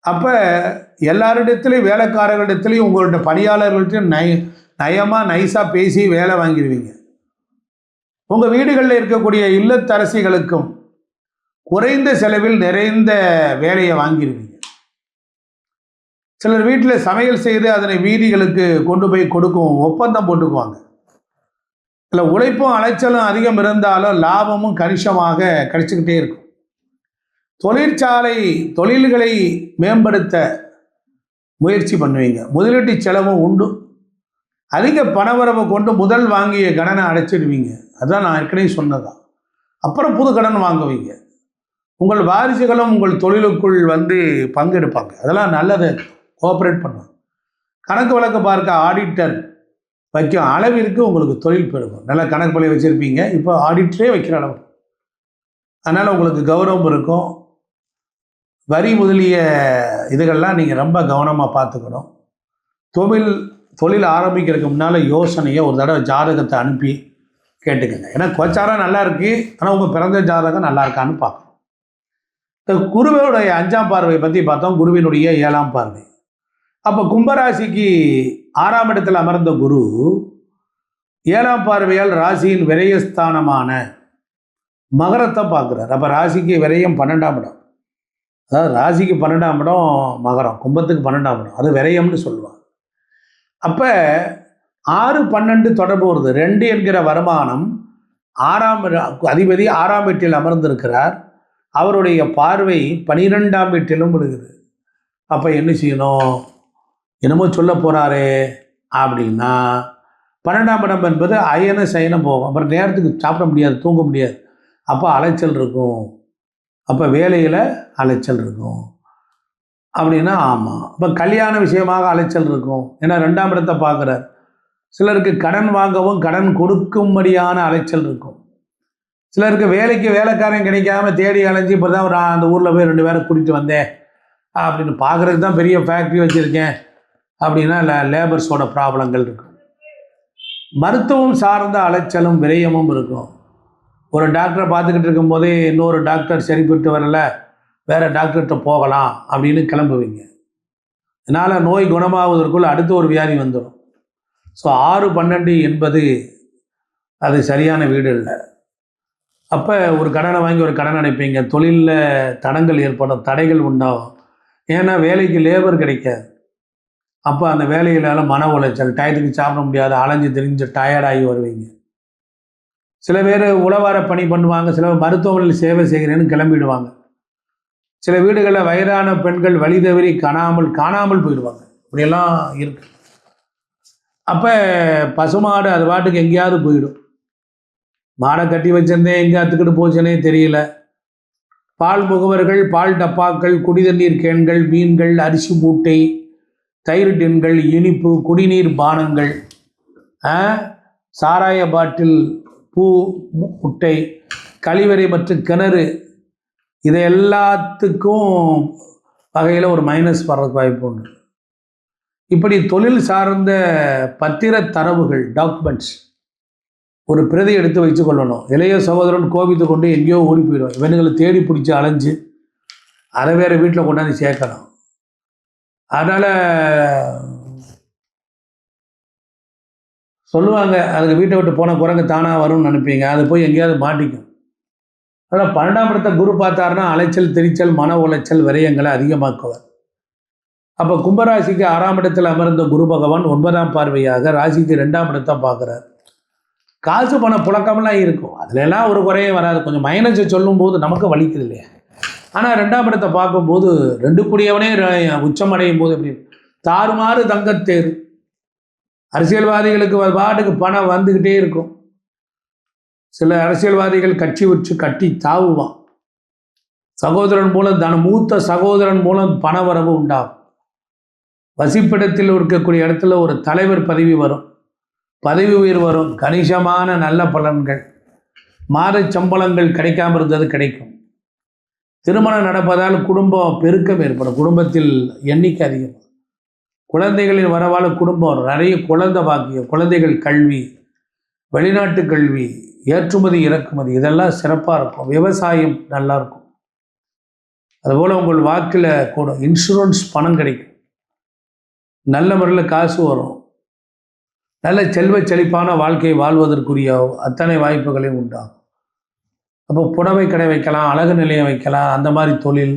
அப்போ எல்லாரிடத்துலையும், வேலைக்காரர்களிடத்துலையும், உங்களோட பணியாளர்கள்ட்டையும் நயமாக நைஸாக பேசி வேலை வாங்கிடுவீங்க. உங்கள் வீடுகளில் இருக்கக்கூடிய இல்லத்தரசிகளுக்கும் குறைந்த செலவில் நிறைந்த வேலையை வாங்கிடுவீங்க. சிலர் வீட்டில் சமையல் செய்து அதனை வீதிகளுக்கு கொண்டு போய் கொடுக்கும் ஒப்பந்தம் போட்டுக்குவாங்க. இல்லை உழைப்பும் அலைச்சலும் அதிகம் இருந்தாலும் லாபமும் கணிசமாக கிடைச்சிக்கிட்டே இருக்கும். தொழில்களை மேம்படுத்த முயற்சி பண்ணுவீங்க. முதலீட்டு செலவும் உண்டு. அதிக பணவரவை கொண்டு முதல் வாங்கிய கடனை அடைச்சிடுவீங்க. அதுதான் நான் ஏற்கனவே சொன்னதான். அப்புறம் புது கடன் வாங்குவீங்க. உங்கள் வாரிசுகளும் உங்கள் தொழிலுக்குள் வந்து பங்கெடுப்பாங்க. அதெல்லாம் நல்லது, கோஆப்ரேட் பண்ணுவாங்க. கணக்கு வழக்கு பார்க்க ஆடிட்டர் வைக்கும் அளவிற்கு உங்களுக்கு தொழில் பெருகும். நல்ல கணக்கு பழைய வச்சுருப்பீங்க, இப்போ ஆடிட்டரே வைக்கிற அளவு. அதனால் உங்களுக்கு கௌரவம் இருக்கும். வரி முதலிய இதுகள்லாம் நீங்கள் ரொம்ப கவனமாக பார்த்துக்கணும். தொழில் ஆரம்பிக்கிறதுக்கு முன்னால் யோசனையை ஒரு தடவை ஜாதகத்தை அனுப்பி கேட்டுக்கங்க. ஏன்னா கோச்சாரம் நல்லா இருக்கு, ஆனால் உங்கள் பிறந்த ஜாதகம் நல்லா இருக்கான்னு பார்க்கணும். இந்த குருவினுடைய 5ஆம் பார்வை பற்றி பார்த்தோம், குருவினுடைய 7ஆம் பார்வை. அப்போ கும்பராசிக்கு 6ஆம் இடத்தில் அமர்ந்த குரு 7ஆம் பார்வையால் ராசியின் விரயஸ்தானமான மகரத்தை பார்க்குறார். அப்போ ராசிக்கு விரயம் 12ஆம் இடம். அதாவது ராசிக்கு 12ஆம் இடம் மகரம், கும்பத்துக்கு 12ஆம் இடம், அது விரயம்னு சொல்லுவாங்க. அப்போ 6, 12 தொடர்பு வருது. 2 என்கிற வருமானம் 6ஆம் அதிபதி 6ஆம் வீட்டில் அமர்ந்திருக்கிறார். அவருடைய பார்வை 12ஆம் வீட்டிலும் விழுகுது. அப்போ என்ன செய்யணும்? என்னமோ சொல்ல போகிறாரு அப்படின்னா, 12ஆம் இடம் என்பது அயன சயனம் போகும். அப்புறம் நேரத்துக்கு சாப்பிட முடியாது, தூங்க முடியாது. அப்போ அலைச்சல் இருக்கும். அப்போ வேலையில் அலைச்சல் இருக்கும் அப்படின்னா ஆமாம். அப்போ கல்யாண விஷயமாக அலைச்சல் இருக்கும். ஏன்னா 2ஆம் இடத்தை பார்க்குறார். சிலருக்கு கடன் வாங்கவும் கடன் கொடுக்கும்படியான அலைச்சல் இருக்கும். சிலருக்கு வேலைக்கு வேலைக்காரன் கிடைக்காம தேடி அலைஞ்சி இப்போ தான் அந்த ஊரில் போய் 2 பேரை கூட்டிகிட்டு வந்தேன் அப்படின்னு பார்க்குறதுக்கு தான் பெரிய ஃபேக்ட்ரி வச்சுருக்கேன் அப்படின்னா லேபர்ஸோட ப்ராப்ளங்கள் இருக்கும். மருத்துவம் சார்ந்த அலைச்சலும் விரயமும் இருக்கும். ஒரு டாக்டரை பார்த்துக்கிட்டு இருக்கும்போதே இன்னொரு டாக்டர் சரிப்பட்டு வரல, வேறு டாக்டர்கிட்ட போகலாம் அப்படின்னு கிளம்புவீங்க. இதனால் நோய் குணமாவதற்குள் அடுத்த ஒரு வியாதி வந்துடும். ஸோ 6, 12 என்பது அது சரியான வீடு இல்லை. அப்போ ஒரு கடனை வாங்கி ஒரு கடன் அடைப்பீங்க. தொழிலில் தடங்கள் ஏற்படும், தடைகள் உண்டாகும். ஏன்னா வேலைக்கு லேபர் கிடைக்காது. அப்போ அந்த வேலையிலால் மன உளைச்சல், டயத்துக்கு சாப்பிட முடியாது, அலைஞ்சு திரிஞ்சு டயர்டாகி வருவீங்க. சில பேர் உழவார பணி பண்ணுவாங்க, சில பேர் மருத்துவமனையில் சேவை செய்கிறேன்னு கிளம்பிடுவாங்க. சில வீடுகளில் வயதான பெண்கள் வழி தவறி காணாமல் போயிடுவாங்க. இப்படியெல்லாம் இருக்கு. அப்போ பசுமாடு அது பாட்டுக்கு எங்கேயாவது போயிடும். மாடை கட்டி வச்சிருந்தேன், எங்கே அத்துக்கிட்டு போச்சுன்னே தெரியல. பால் முகவர்கள், பால் டப்பாக்கள், குடிதண்ணீர் கேன்கள், மீன்கள், அரிசி மூட்டை, தயிர் டின்கள், இனிப்பு, குடிநீர் பானங்கள், சாராய பாட்டில், பூ முட்டை, கழிவறை மற்றும் கிணறு, இதை எல்லாத்துக்கும் வகையில் ஒரு மைனஸ் வர்றதுக்கு வாய்ப்பு உண்டு. இப்படி தொழில் சார்ந்த பத்திர தரவுகள், டாக்குமெண்ட்ஸ் ஒரு பிரதி எடுத்து வச்சு கொள்ளணும். இளைய சகோதரன் கோபித்து கொண்டு எங்கேயோ ஓடி போயிடுவான். இவனுங்களை தேடி பிடிச்சி அலைஞ்சு அதை வேறு வீட்டில் கொண்டாந்து சேர்க்கணும். அதனால் சொல்லுவாங்க, அதுக்கு வீட்டை விட்டு போன குரங்கு தானாக வரும்னு நினைப்பீங்க. அது போய் எங்கேயாவது மாட்டிக்கும். அதனால் 12ஆம் இடத்தை குரு பார்த்தாருன்னா அலைச்சல், திரிச்சல், மன உளைச்சல், விரயங்களை அதிகமாக்குவார். அப்போ கும்பராசிக்கு 6ஆம் இடத்தில் அமர்ந்த குரு பகவான் 9ஆம் பார்வையாக ராசிக்கு 2ஆம் இடத்தை பார்க்குறார். காசு பண புழக்கம்லாம் இருக்கும், அதுலலாம் ஒரு குறையே வராது. கொஞ்சம் மைனஸை சொல்லும்போது நமக்கு வலிக்குது இல்லையா? ஆனால் 2ஆம் இடத்தை பார்க்கும்போது 2 கூடியவனே உச்சமடையும் போது எப்படி தாறுமாறு தங்கத்தேர். அரசியல்வாதிகளுக்கு பாட்டுக்கு பணம் வந்துக்கிட்டே இருக்கும். சில அரசியல்வாதிகள் கட்சி வச்சு கட்டி தாவுவான். சகோதரன் மூலம் மூத்த சகோதரன் மூலம் பண வரவு உண்டாகும். வசிப்பிடத்தில் இருக்கக்கூடிய இடத்துல ஒரு தலைவர் பதவி வரும், பதவி உயர்வு வரும், கணிசமான நல்ல பலன்கள். மாத சம்பளங்கள் கிடைக்காம இருந்தது கிடைக்கும். திருமணம் நடப்பதால் குடும்பம் பெருக்கம் ஏற்படும். குடும்பத்தில் எண்ணிக்கை அதிகம். குழந்தைகளின் வரவால் குடும்பம் நிறைய குழந்தை பாக்கியம், குழந்தைகள் கல்வி, வெளிநாட்டு கல்வி, ஏற்றுமதி இறக்குமதி, இதெல்லாம் சிறப்பாக இருக்கும். விவசாயம் நல்லா இருக்கும். அதுபோல் உங்கள் வாக்கில் கூட இன்சூரன்ஸ் பணம் கிடைக்கும். நல்ல முறையில் காசு வரும். நல்ல செல்வ செழிப்பான வாழ்க்கையை வாழ்வதற்குரிய அத்தனை வாய்ப்புகளையும் உண்டாகும். அப்போ புடவை கடை வைக்கலாம், அழகு நிலையம் வைக்கலாம், அந்த மாதிரி தொழில்,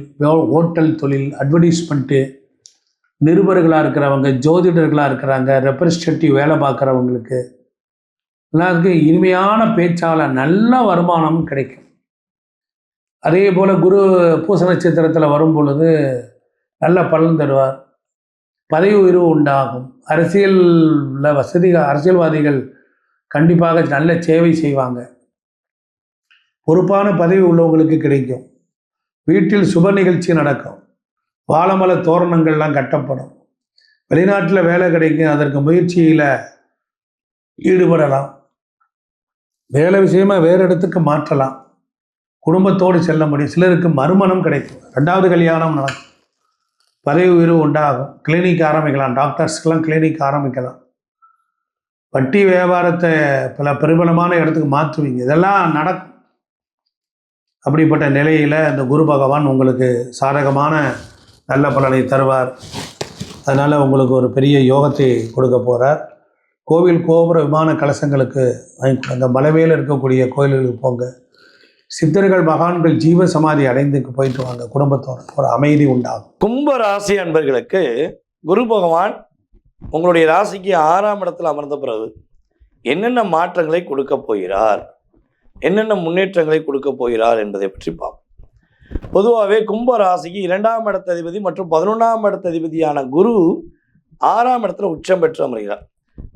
ஹோட்டல் தொழில், அட்வர்டைஸ்மெண்ட்டு, நிருபர்களாக இருக்கிறவங்க, ஜோதிடர்களாக இருக்கிறாங்க, ரெப்ரஸன்டேட்டிவ் வேலை பார்க்குறவங்களுக்கு எல்லாருக்கும் இனிமையான பேச்சாளர், நல்ல வருமானம் கிடைக்கும். அதே போல் குரு பூச நட்சத்திரத்தில் வரும் பொழுது நல்ல பலன் தருவார். பதவி உயர்வு உண்டாகும். அரசியலில் அரசியல்வாதிகள் கண்டிப்பாக நல்ல சேவை செய்வாங்க. பொறுப்பான பதவி உள்ளவங்களுக்கு கிடைக்கும். வீட்டில் சுப நிகழ்ச்சி நடக்கும். வாழைமர தோரணங்கள்லாம் கட்டப்படும். வெளிநாட்டில் வேலை கிடைக்கும். அதற்கு முயற்சியில் ஈடுபடலாம். வேலை விஷயமாக வேறு இடத்துக்கு மாற்றலாம். குடும்பத்தோடு செல்ல முடியும். சிலருக்கு மறுமணம் கிடைக்கும். 2வது கல்யாணம் நடக்கும். பதவி உயர்வு உண்டாகும். கிளினிக் ஆரம்பிக்கலாம். டாக்டர்ஸ்க்கெல்லாம் கிளினிக் ஆரம்பிக்கலாம். வட்டி வியாபாரத்தை பல பிரபலமான இடத்துக்கு மாற்றுவீங்க. இதெல்லாம் நடக்கும். அப்படிப்பட்ட நிலையில் இந்த குரு பகவான் உங்களுக்கு சாதகமான நல்ல பலனை தருவார். அதனால் உங்களுக்கு ஒரு பெரிய யோகத்தை கொடுக்க போகிறார். கோவில் கோபுர விமான கலசங்களுக்கு அந்த மலை மேலே இருக்கக்கூடிய கோயில்களுக்கு போங்க. சித்தர்கள் மகான்கள் ஜீவ சமாதி அடைந்துக்கு போயிட்டு வாங்க. குடும்பத்தோட ஒரு அமைதி உண்டாகும். கும்ப ராசி அன்பர்களுக்கு குரு பகவான் உங்களுடைய ராசிக்கு 6ஆம் இடத்துல அமர்ந்த பிறகு என்னென்ன மாற்றங்களை கொடுக்க போகிறார், என்னென்ன முன்னேற்றங்களை கொடுக்க போகிறார் என்பதை பற்றி பார்ப்போம். பொதுவாகவே கும்ப ராசிக்கு 2ஆம் இடத்ததிபதி மற்றும் 11ஆம் இடத்ததிபதியான குரு 6ஆம் இடத்துல உச்சம் பெற்று அமர்கிறார்.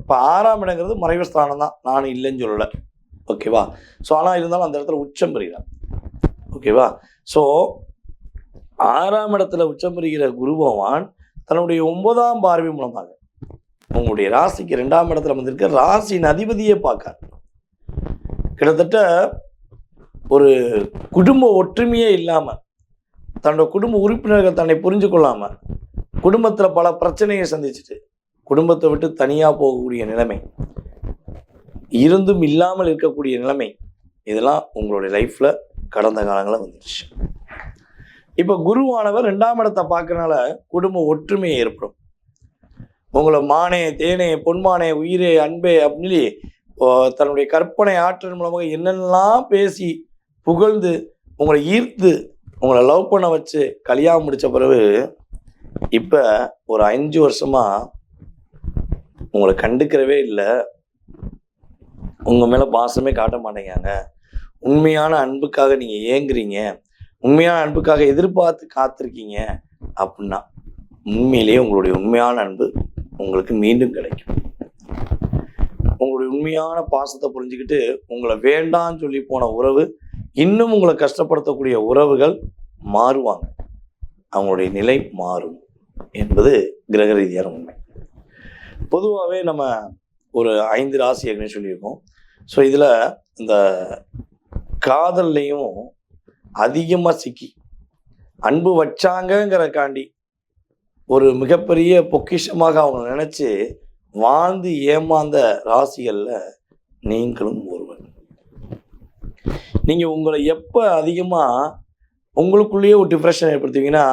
இப்போ 6ஆம் இடங்கிறது மறைவு ஸ்தானம் தான், நான் இல்லைன்னு சொல்லலை. ஓகேவா? ஸோ ஆனால் இருந்தாலும் அந்த இடத்துல உச்சம் பெறுகிறார். ஓகேவா? ஸோ 6ஆம் இடத்துல உச்சம் பெறுகிற குரு பகவான் தன்னுடைய 9ஆம் பார்வை மூலமாக உங்களுடைய ராசிக்கு 2ஆம் இடத்துல வந்திருக்க ராசியின் அதிபதியே பார்க்கார். கிட்டத்தட்ட ஒரு குடும்ப ஒற்றுமையே இல்லாமல், தன்னோட குடும்ப உறுப்பினர்கள் தன்னை புரிஞ்சு கொள்ளாமல், குடும்பத்தில் பல பிரச்சனையை சந்திச்சுட்டு குடும்பத்தை விட்டு தனியாக போகக்கூடிய நிலைமை, இருந்தும் இல்லாமல் இருக்கக்கூடிய நிலைமை, இதெல்லாம் உங்களுடைய லைஃப்பில் கடந்த காலங்களில் வந்துடுச்சு. இப்போ குருவானவர் 2ஆம் இடத்தை பார்க்கறனால குடும்ப ஒற்றுமை ஏற்படும். உங்களை மானே தேனே பொன்மானே உயிரே அன்பே அப்படின்னு தன்னுடைய கற்பனை ஆற்றல் மூலமாக என்னென்னலாம் பேசி புகழ்ந்து உங்களை ஈர்த்து உங்களை லவ் பண்ண வச்சு கல்யாணம் முடித்த பிறகு இப்போ ஒரு 5 வருஷமாக உங்களை கண்டுக்கிறவே இல்லை, உங்கள் மேலே பாசமே காட்ட மாட்டேங்காங்க, உண்மையான அன்புக்காக நீங்கள் ஏங்குறீங்க, உண்மையான அன்புக்காக எதிர்பார்த்து காத்திருக்கீங்க அப்படின்னா உண்மையிலேயே உங்களுடைய உண்மையான அன்பு உங்களுக்கு மீண்டும் கிடைக்கும். உங்களுடைய உண்மையான பாசத்தை புரிஞ்சுக்கிட்டு உங்களை வேண்டான்னு சொல்லி போன உறவு, இன்னும் உங்களை கஷ்டப்படுத்தக்கூடிய உறவுகள் மாறுவாங்க. அவங்களுடைய நிலை மாறும் என்பது கிரக ரீதியான உண்மை. பொதுவாகவே நம்ம ஒரு 5 ராசி ஏற்கனவே சொல்லியிருக்கோம். ஸோ இதில் இந்த காதல்லையும் அதிகமாக சிக்கி அன்பு வச்சாங்கங்கிறக்காண்டி ஒரு மிகப்பெரிய பொக்கிஷமாக அவங்க நினச்சி வாழ்ந்து ஏமாந்த ராசிகளில் நீங்களும் ஒருவர். நீங்கள் உங்களை எப்போ அதிகமாக உங்களுக்குள்ளேயே ஒரு டிப்ரெஷன் ஏற்படுத்துவீங்கன்னா,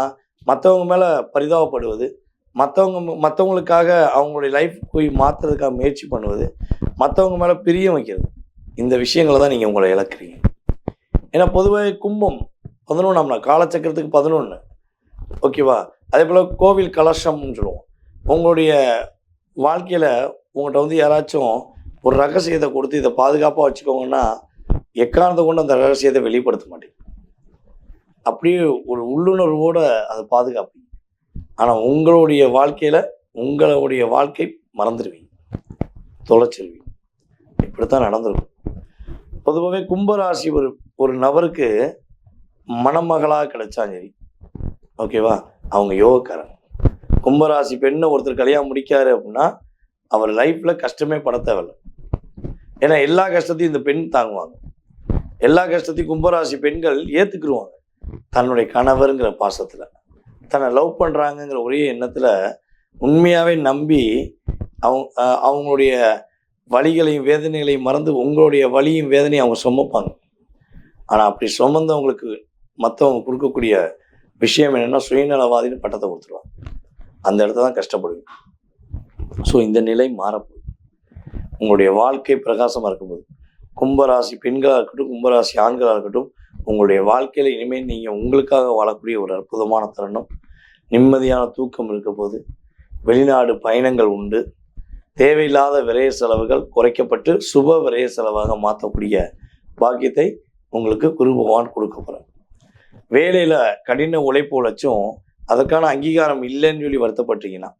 மற்றவங்க மேலே பரிதாபப்படுவது, மற்றவங்களுக்காக அவங்களுடைய லைஃப் போய் மாற்றுறதுக்காக முயற்சி பண்ணுவது, மற்றவங்க மேலே பிரியம் வைக்கிறது, இந்த விஷயங்களை தான் நீங்கள் உங்களை இழக்கிறீங்க. ஏன்னா பொதுவாக கும்பம் 11 காலச்சக்கரத்துக்கு 11. ஓகேவா? அதே போல் கோவில் கலசம்னு சொல்லுவோம். உங்களுடைய வாழ்க்கையில் உங்கள்கிட்ட யாராச்சும் ஒரு ரகசியத்தை கொடுத்து இதை பாதுகாப்பாக வச்சுக்கோங்கன்னா எக்காரணத்தை கொண்டு அந்த ரகசியத்தை வெளிப்படுத்த மாட்டேங்க. அப்படியே ஒரு உள்ளுணர்வோடு அதை பாதுகாப்பீங்க. ஆனால் உங்களுடைய வாழ்க்கையில் உங்களுடைய வாழ்க்கை மறந்துடுவீங்க, தொலைச்சிருவீங்க. இப்படித்தான் நடந்திருக்கும். பொதுவாகவே கும்பராசி ஒரு நபருக்கு மணமகளாக கிடைச்சாலும் சரி, ஓகேவா, அவங்க யோகக்காரங்க. கும்பராசி பெண்ணை ஒருத்தர் கல்யாணம் முடிக்காரு அப்படின்னா அவர் லைஃப்பில் கஷ்டமே பட தேவையில்லை. ஏன்னா எல்லா கஷ்டத்தையும் இந்த பெண் தாங்குவாங்க. எல்லா கஷ்டத்தையும் கும்பராசி பெண்கள் ஏற்றுக்குருவாங்க. தன்னுடைய கணவருங்கிற பாசத்தில், தன்னை லவ் பண்ணுறாங்கங்கிற ஒரே எண்ணத்தில் உண்மையாகவே நம்பி அவங்களுடைய வலிகளையும் வேதனைகளையும் மறந்து உங்களுடைய வலியும் வேதனையும் அவங்க சுமப்பாங்க. ஆனால் அப்படி சுமந்தவங்களுக்கு மற்றவங்க கொடுக்கக்கூடிய விஷயம் என்னென்னா சுயநலவாதின்னு பட்டத்தை கொடுத்துருவாங்க. அந்த இடத்துல தான் கஷ்டப்படுவீங்க. ஸோ இந்த நிலை மாறப்போகுது. உங்களுடைய வாழ்க்கை பிரகாசமாக இருக்கும்போது கும்பராசி பெண்களாக இருக்கட்டும், கும்பராசி ஆண்களாக இருக்கட்டும், உங்களுடைய வாழ்க்கையில் இனிமேல் நீங்கள் உங்களுக்காக வாழக்கூடிய ஒரு அற்புதமான தருணம். நிம்மதியான தூக்கம் இருக்க போது, வெளிநாடு பயணங்கள் உண்டு, தேவையில்லாத விரைய செலவுகள் குறைக்கப்பட்டு சுப விரைய செலவாக மாற்றக்கூடிய பாக்கியத்தை உங்களுக்கு குரு பகவான் கொடுக்க போகிறார். வேலையில் கடின உழைப்பு உழைச்சும் அதற்கான அங்கீகாரம் இல்லைன்னு சொல்லி வருத்தப்பட்டீங்கன்னா,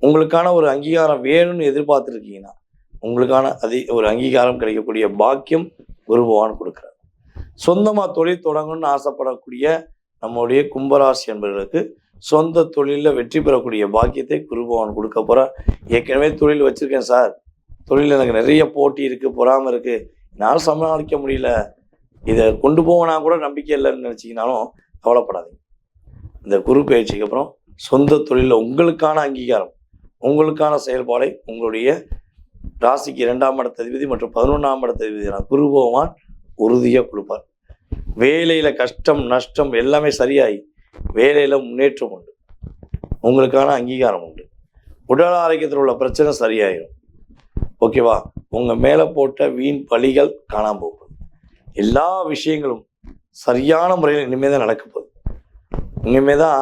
உங்களுக்கான ஒரு அங்கீகாரம் வேணும்னு எதிர்பார்த்துருக்கீங்கன்னா, உங்களுக்கான ஒரு அங்கீகாரம் கிடைக்கக்கூடிய பாக்கியம் குரு பகவான் கொடுக்குறார். சொந்தமாக தொழில் தொடங்கணும்னு ஆசைப்படக்கூடிய நம்முடைய கும்பராசி என்பவர்களுக்கு சொந்த தொழிலில் வெற்றி பெறக்கூடிய பாக்கியத்தை குரு பகவான் கொடுக்க போகிறார். ஏற்கனவே தொழில் வச்சுருக்கேன் சார், தொழில் எனக்கு நிறைய போட்டி இருக்குது, பொறாமல் இருக்குது, என்னால் சமாளிக்க முடியல, இதை கொண்டு போவனா கூட நம்பிக்கை இல்லைன்னு நினச்சிங்கனாலும் கவலைப்படாதீங்க. இந்த குரு பயிற்சிக்கு அப்புறம் சொந்த தொழிலில் உங்களுக்கான அங்கீகாரம், உங்களுக்கான செயல்பாடை உங்களுடைய ராசிக்கு 2ஆம் இடத்ததிபதி மற்றும் 11ஆம் இடத்ததிபதியான குரு பகவான் உறுதியாக கொடுப்பார். வேலையில் கஷ்டம் நஷ்டம் எல்லாமே சரியாகி வேலையில் முன்னேற்றம் உண்டு, உங்களுக்கான அங்கீகாரம் உண்டு, உடல் ஆரோக்கியத்தில் உள்ள பிரச்சனை சரியாயிடும். ஓகேவா? உங்கள் மேலே போட்ட வீண் பழிகள் காணாமல் போகும். எல்லா விஷயங்களும் சரியான முறையில் இனிமேல் தான் நடக்க போகுது. இனிமேல் தான்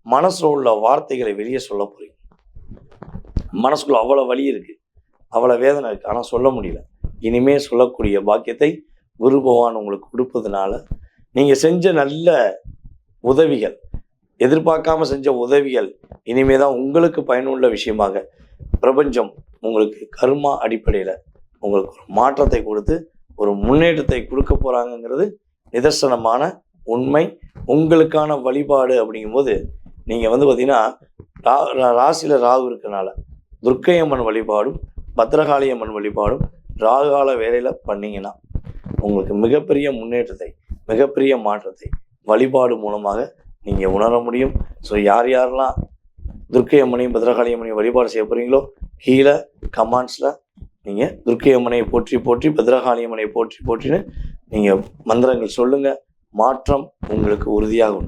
மனசில் உள்ள வார்த்தைகளை வெளியே சொல்ல போகிறீங்க. மனசுக்குள்ள அவ்வளோ வலி இருக்குது, அவ்வளோ வேதனை இருக்குது, ஆனால் சொல்ல முடியல. இனிமேல் சொல்லக்கூடிய பாக்கியத்தை குரு பகவான் உங்களுக்கு கொடுப்பதுனால நீங்கள் செஞ்ச நல்ல உதவிகள், எதிர்பார்க்காம செஞ்ச உதவிகள் இனிமே தான் உங்களுக்கு பயனுள்ள விஷயமாக பிரபஞ்சம் உங்களுக்கு கர்மா அடிப்படையில் உங்களுக்கு ஒரு மாற்றத்தை கொடுத்து ஒரு முன்னேற்றத்தை கொடுக்க போகிறாங்கங்கிறது நிதர்சனமான உண்மை. உங்களுக்கான வழிபாடு அப்படிங்கும்போது நீங்கள் பார்த்தீங்கன்னா ராசியில் ராகு இருக்கனால துர்க்கை அம்மன் வழிபாடும் பத்ரகாளி அம்மன் வழிபாடும் ராகுகால வேலையில் பண்ணிங்கன்னா உங்களுக்கு மிகப்பெரிய முன்னேற்றத்தை, மிகப்பெரிய மாற்றத்தை வழிபாடு மூலமாக நீங்கள் உணர முடியும். ஸோ யார் யாரெல்லாம் துர்க்கை அம்மனையும் பத்ரகாளி அம்மனையும் வழிபாடு செய்ய போகிறீங்களோ கீழே கமெண்ட்ஸில் நீங்கள் துர்க்கை அம்மனை போற்றி போற்றி பத்ரகாளி அம்மனை போற்றி போற்றின்னு நீங்கள் மந்திரங்கள் சொல்லுங்கள். மாற்றம் உங்களுக்கு உறுதியாக உண்டு.